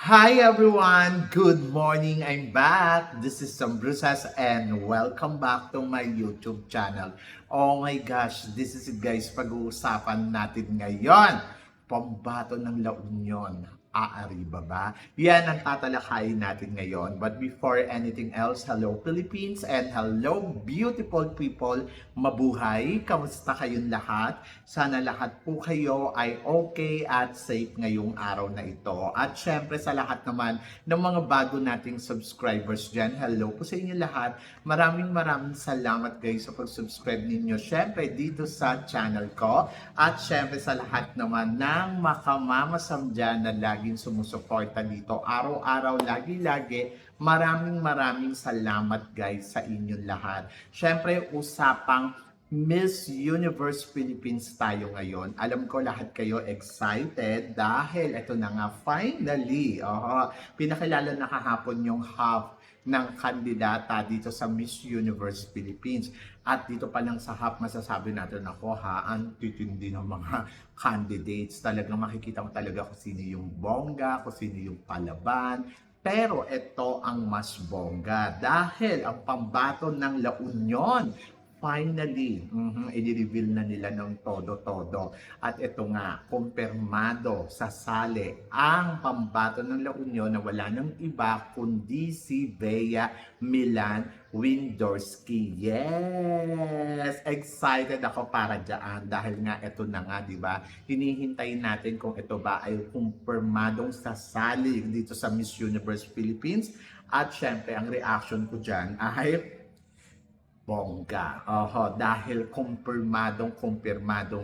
Hi everyone! Good morning! I'm back! This is Sam Brusas and welcome back to my YouTube channel. Oh my gosh, this is it guys, pag-uusapan natin ngayon. Pambato ng La Union. Aariba ba? Yan ang tatalakayin natin ngayon. But before anything else, hello Philippines and hello beautiful people. Mabuhay! Kamusta kayong lahat? Sana lahat po kayo ay okay at safe ngayong araw na ito. At syempre sa lahat naman ng mga bago nating subscribers dyan, hello po sa inyo lahat. Maraming salamat guys sa pag-subscribe ninyo. Syempre dito sa channel ko. At syempre sa lahat naman ng makamamasam dyan na laging sumusuporta dito. Araw-araw, lagi-lagi. Maraming salamat guys sa inyong lahat. Syempre usapang Miss Universe Philippines tayo ngayon. Alam ko lahat kayo excited dahil ito na nga finally, pinakilala na kahapon yung half ng kandidata dito sa Miss Universe Philippines. At dito pa lang sa half masasabi natin ako ang titindi ng mga candidates. Talagang makikita mo talaga kung sino yung bongga, kung sino yung palaban. Pero ito ang mas bongga dahil ang pambato ng La Union finally, i-reveal na nila ng todo-todo. At ito nga, kumpirmado sa sali ang pambato ng La Union na wala nang iba kundi si Bea Milan Windorski. Yes! Excited ako para dyan dahil nga ito na nga, di ba? Hinihintay natin kung ito ba ay kumpirmadong sasali dito sa Miss Universe Philippines. At syempre, ang reaction ko dyan ay bongga. Dahil kumpirmado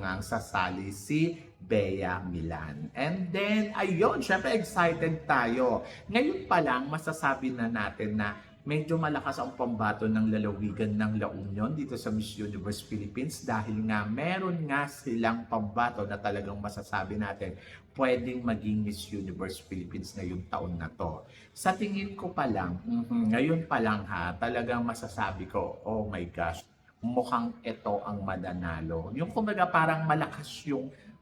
nga ang sasali si Bea Milan. And then, ayun, syempre excited tayo. Ngayon pa lang, masasabi na natin na medyo malakas ang pambato ng lalawigan ng La Union dito sa Miss Universe Philippines dahil nga meron nga silang pambato na talagang masasabi natin pwedeng maging Miss Universe Philippines ngayong taon na to. Sa tingin ko pa lang, ngayon pa lang talagang masasabi ko, oh my gosh, mukhang ito ang madanalo. Yung kumbaga parang malakas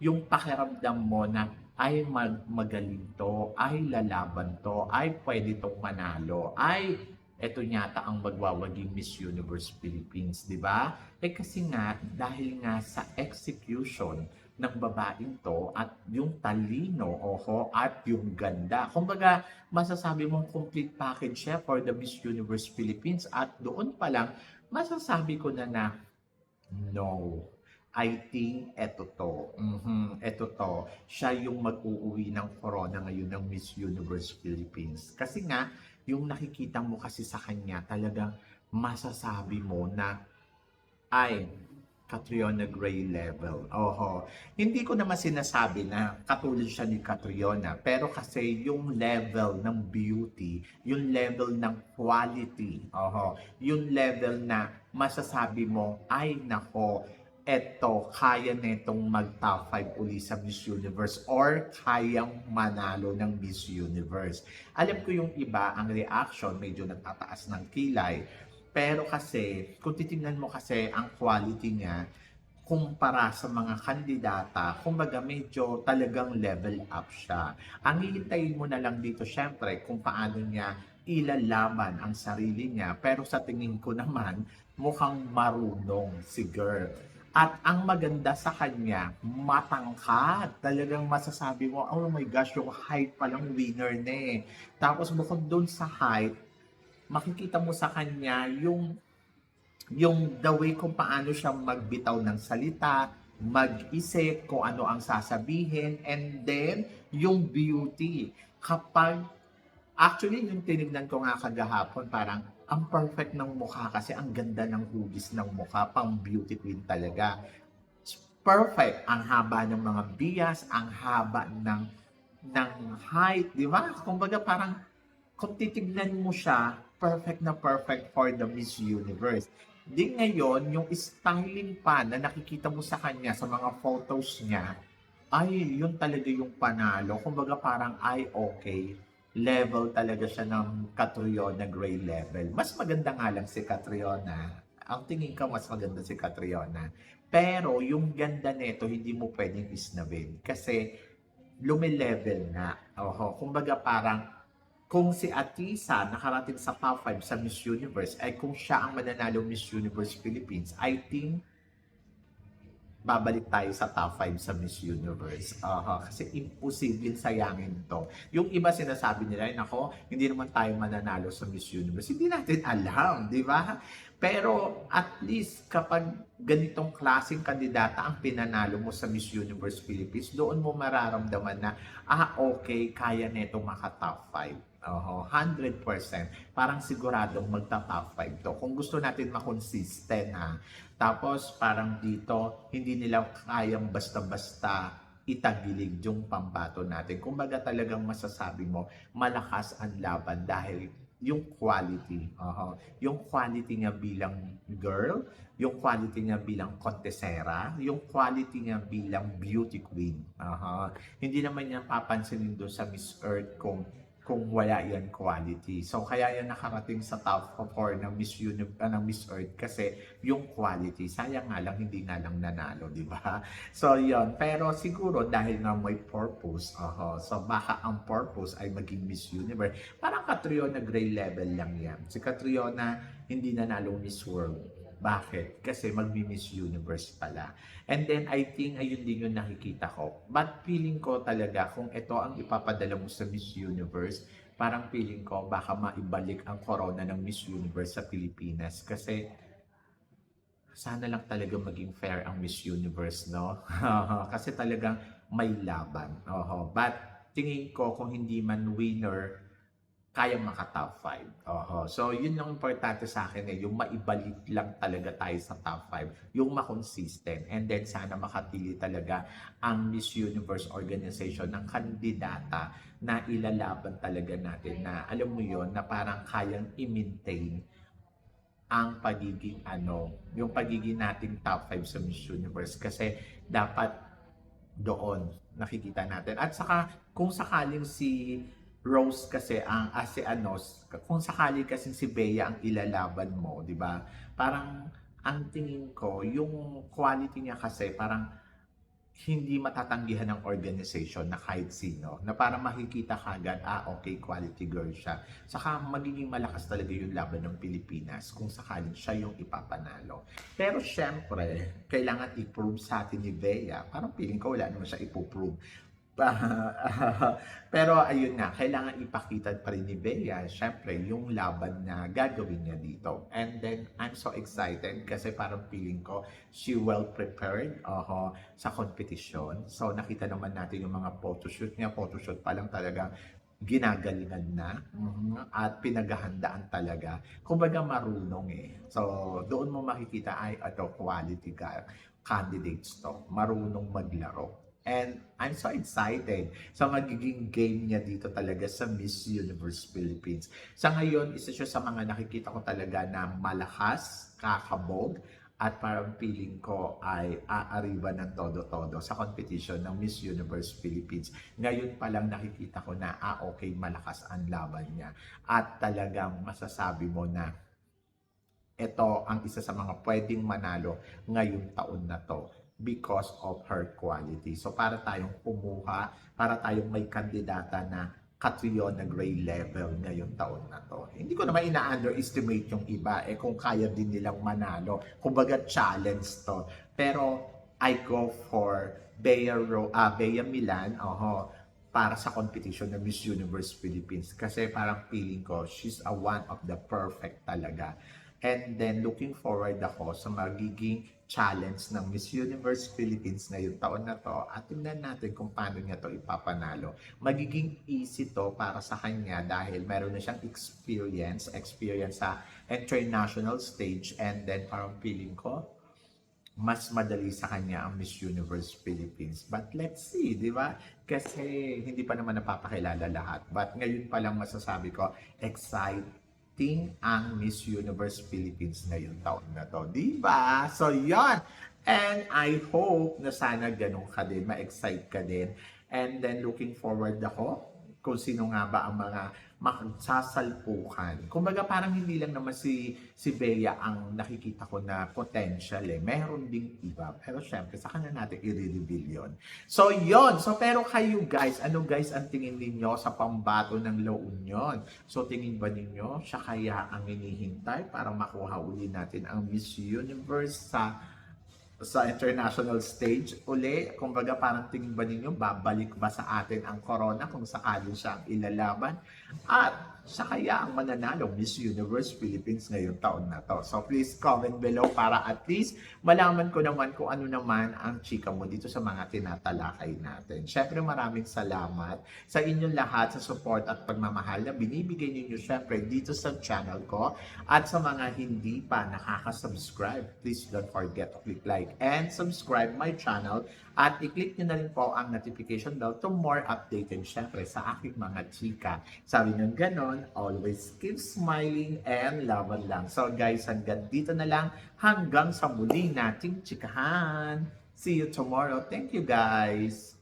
yung pakiramdam mo na ay magaling to, ay lalaban to, ay pwede tong manalo, ay eto yata ang magwawaging Miss Universe Philippines, di ba? Kasi nga, dahil nga sa execution ng babaeng to at yung talino, at yung ganda. Kumbaga, masasabi mong complete package siya for the Miss Universe Philippines at doon pa lang, masasabi ko na no. I think eto to. Eto to. Siya yung mag-uuwi ng corona ngayon ng Miss Universe Philippines. Kasi nga, yung nakikita mo kasi sa kanya, talagang masasabi mo na ay Catriona Gray level. Hindi ko naman sinasabi na katulad siya ni Catriona, pero kasi yung level ng beauty, yung level ng quality, yung level na masasabi mo, ay nako, eto, kaya netong mag-top 5 uli sa Miss Universe or kayang manalo ng Miss Universe. Alam ko yung iba, ang reaction medyo nagtataas ng kilay. Pero kasi, kung titingnan mo kasi ang quality niya, kumpara sa mga kandidata, kumbaga medyo talagang level up siya. Ang hihintayin mo na lang dito, syempre, kung paano niya ilalaban ang sarili niya. Pero sa tingin ko naman, mukhang marunong si girl. At ang maganda sa kanya, matangkad. Talagang masasabi mo, oh my gosh, yung height palang winner na eh. Tapos bukod doon sa height, makikita mo sa kanya yung the way kung paano siya magbitaw ng salita, mag-isip kung ano ang sasabihin, and then yung beauty. Actually, yung tinignan ko nga kagahapon, parang ang perfect ng mukha kasi ang ganda ng hugis ng mukha, pang beauty queen talaga. Perfect. Ang haba ng mga bias, ang haba ng height, di ba? Kumbaga parang kung titignan mo siya, perfect na perfect for the Miss Universe. Di ngayon, yung styling pa na nakikita mo sa kanya sa mga photos niya, ay yun talaga yung panalo. Kumbaga parang ay okay, level talaga siya ng Catriona Gray level. Mas maganda nga lang si Catriona. Ang tingin ko mas maganda si Catriona. Pero yung ganda nito hindi mo pwedeng isnabin. Kasi lumilevel na. Oho, kumbaga parang kung si Atisa nakarating sa top 5 sa Miss Universe, ay kung siya ang mananalo Miss Universe Philippines, I think babalik tayo sa top 5 sa Miss Universe. Kasi imposible sayangin to. Yung iba sinasabi nila, "Ay, nako, hindi naman tayo mananalo sa Miss Universe." Hindi natin alam, di ba? Pero at least kapag ganitong klaseng kandidata ang pinanalo mo sa Miss Universe Philippines, doon mo mararamdaman na, okay, kaya neto maka-top 5. 100%. Parang siguradong magta-top 5 to. Kung gusto natin makonsistent ha, tapos parang dito, hindi nila kayang basta-basta itagilig yung pambato natin. Kumbaga talagang masasabi mo, malakas ang laban dahil yung quality. Yung quality niya bilang girl, yung quality niya bilang kontesera, yung quality niya bilang beauty queen. Hindi naman niya papansinin doon sa Miss Earth kung wala yan quality. So kaya yan nakarating sa top 4 ng ng Miss Earth kasi yung quality. Sayang nga lang hindi nga lang nanalo, di ba? So yon. Pero siguro dahil nga may purpose, so baka ang purpose ay maging Miss Universe. Parang Catriona Gray level lang yan. Si Catriona hindi nanalo Miss World. Bakit? Kasi magmi-Miss Universe pala. And then, I think, ayun din yung nakikita ko. But feeling ko talaga, kung ito ang ipapadala mo sa Miss Universe, parang feeling ko, baka maibalik ang corona ng Miss Universe sa Pilipinas. Kasi, sana lang talaga maging fair ang Miss Universe, no? Kasi talagang may laban. But, tingin ko, kung hindi man winner, kayang maka-top 5. So, yun yung importante sa akin yung maibalik lang talaga tayo sa top 5. Yung makonsistent. And then, sana makapili talaga ang Miss Universe organization ng kandidata na ilalaban talaga natin na, alam mo yon na parang kayang i-maintain ang pagiging yung pagiging nating top 5 sa Miss Universe. Kasi, dapat doon nakikita natin. At saka, kung sakaling si Rose kasi kung sakali kasi si Bea ang ilalaban mo, 'di ba? Parang ang tingin ko, yung quality niya kasi parang hindi matatanggihan ng organization na kahit sino, na parang makikita kagad, okay, quality girl siya. Saka magiging malakas talaga yung laban ng Pilipinas kung sakaling siya yung ipapanalo. Pero syempre, kailangan i-prove sa atin ni Bea. Parang feeling ko wala naman siya ipoprove. Pero ayun nga, kailangan ipakita pa rin ni Bea, syempre, yung laban na gagawin niya dito. And then, I'm so excited kasi parang feeling ko, she well prepared sa competition. So, nakita naman natin yung mga photoshoot niya. Photoshoot pa lang talagang ginagalingan na at pinaghahandaan talaga. Kumbaga marunong So, doon mo makikita ay ito quality candidates to. Marunong maglaro. And I'm so excited sa magiging game niya dito talaga sa Miss Universe Philippines. Sa ngayon, isa siya sa mga nakikita ko talaga na malakas, kakabog, at parang feeling ko ay aariba ng todo-todo sa competition ng Miss Universe Philippines. Ngayon pa lang nakikita ko na, okay, malakas ang laban niya. At talagang masasabi mo na ito ang isa sa mga pwedeng manalo ngayong taon na to because of her quality. So para tayong kumuha, para tayong may kandidata na Catriona Gray level ngayong taon na to. Hindi ko naman ina-underestimate yung iba kung kaya din nilang manalo. Kumbaga challenge to. Pero I go for Bea Milan, para sa competition ng Miss Universe Philippines. Kasi parang feeling ko, she's one of the perfect talaga. And then looking forward ako sa magiging challenge ng Miss Universe Philippines ngayong taon na to at tingnan natin kung paano niya to ipapanalo. Magiging easy to para sa kanya dahil meron na siyang experience sa international stage and then parang feeling ko mas madali sa kanya ang Miss Universe Philippines. But let's see, di ba? Kasi hindi pa naman napapakilala lahat. But ngayon pa lang masasabi ko, ang Miss Universe Philippines ngayong taon na to. Diba? So, yon. And I hope na sana ganun ka din, ma-excite ka din. And then, looking forward ako kung sino nga ba ang mga magsasalpukan. Kumbaga parang hindi lang naman si Bea ang nakikita ko na potential eh. Meron ding iba. Pero syempre, sa kanya natin i-reveal yun. So yun. So pero kayo guys, ano guys ang tingin ninyo sa pambato ng La Union? So tingin ba ninyo siya kaya ang hinihintay para makuha uli natin ang Miss Universe sa international stage uli? Kumbaga parang tingin ba ninyo babalik ba sa atin ang corona kung sakali siya ang ilalaban? At siya kaya ang mananalo Miss Universe Philippines ngayong taon na to. So please comment below para at least malaman ko naman kung ano naman ang chika mo dito sa mga tinatalakay natin. Syempre maraming salamat sa inyong lahat sa support at pagmamahal na binibigay ninyo syempre dito sa channel ko. At sa mga hindi pa nakaka-subscribe, please don't forget to click like and subscribe my channel at i-click nyo na rin po ang notification bell to more updated syempre sa aking mga chika. Sabi nyo ganon, always keep smiling and laban lang. So guys, hanggang dito na lang, hanggang sa muli nating chikahan. See you tomorrow. Thank you guys.